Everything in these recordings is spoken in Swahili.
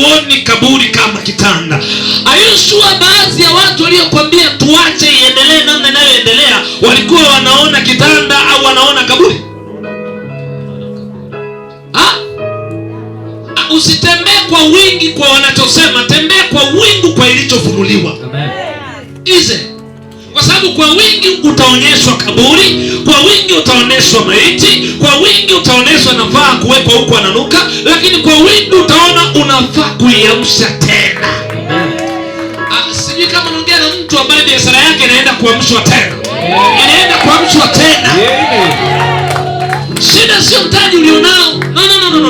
hauoni kaburi kama kitanda. Ayushua, baadhi ya watu waliokuambia tuache iendelee namna inayoendelea walikuwa wanaona kitanda au wanaona kaburi? Usitembee kwa wingi kwa wanachosema, tembea kwa wingi kwa ilichofunuliwa. Ize. Kwa sababu kwa wingi utaonyeshwa kaburi, kwa wingi utaonyeshwa maiti, kwa wingi utaonyeshwa nafaa kuwekwa huko ananuka, lakini kwa wingi utaona unafaa kuiamsha tena. Sijui kama unaongea na mtu ambaye biashara yake inaenda kuamshwa tena. Inaenda kuamshwa tena. Shida sio mtaji ulionao.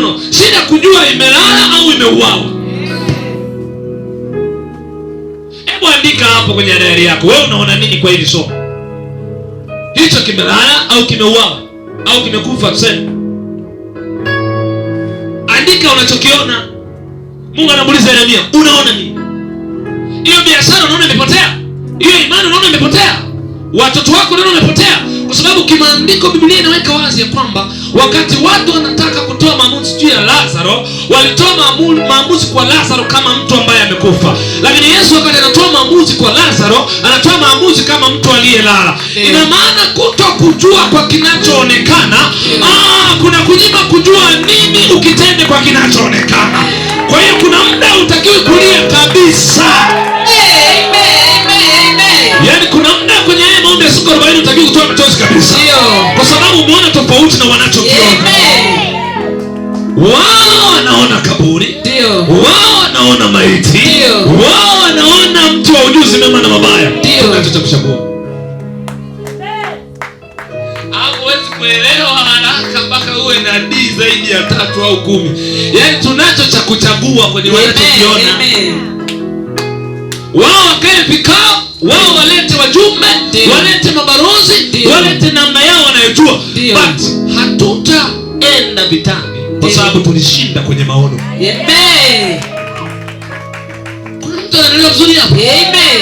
No. Shida kujua imelala au imeuawa. Hebu andika hapo kwenye diary yako. Wewe unaona nini kwa hili somo? Hicho kimelala au kimeuawa au kimekufa tuseme? Andika unachokiona. Mungu anamuuliza Yeremia, unaona nini? Hiyo biashara unaona imepotea? Hiyo imani unaona imepotea? Watoto wako unaona imepotea? Kwa sababu kimaandiko Biblia inaweka wazi ya kwamba wakati watu wanataka kutoa maamuzi juu ya Lazaro, walitoa maamuzi kwa Lazaro kama mtu ambaye amekufa. Lakini Yesu wakati anatoa maamuzi kwa Lazaro, anatoa maamuzi kama mtu aliyelala. Ina maana kutokujua kwa kinachoonekana, kuna kunyima kujua nini ukitende kwa kinachoonekana. Kwa hiyo kuna muda utakiwi kulia kabisa. Yaani kuna muda kwenye maombi ya siku 40 utakiwi kutoa machozi kabisa. Kwa sababu umeona tofauti na wanachokiona. Wao wanaona kaburi, wao wanaona maiti, wao wanaona mtu wa ujuzi mema na mabaya. Tunacho cha kuchagua. Hauwezi kuelewa haraka mpaka uwe na D zaidi ya 3 au 10. Yaani tunacho cha kuchagua kwenye wanachokiona. Wao wakae vikao, wao walete wajumbe, walete mabarozi, walete namna yao wanayojua. But hatutaenda vitani kwa sababu tulishinda kwenye maono. Kuna mtu anaelewa vizuri hapo?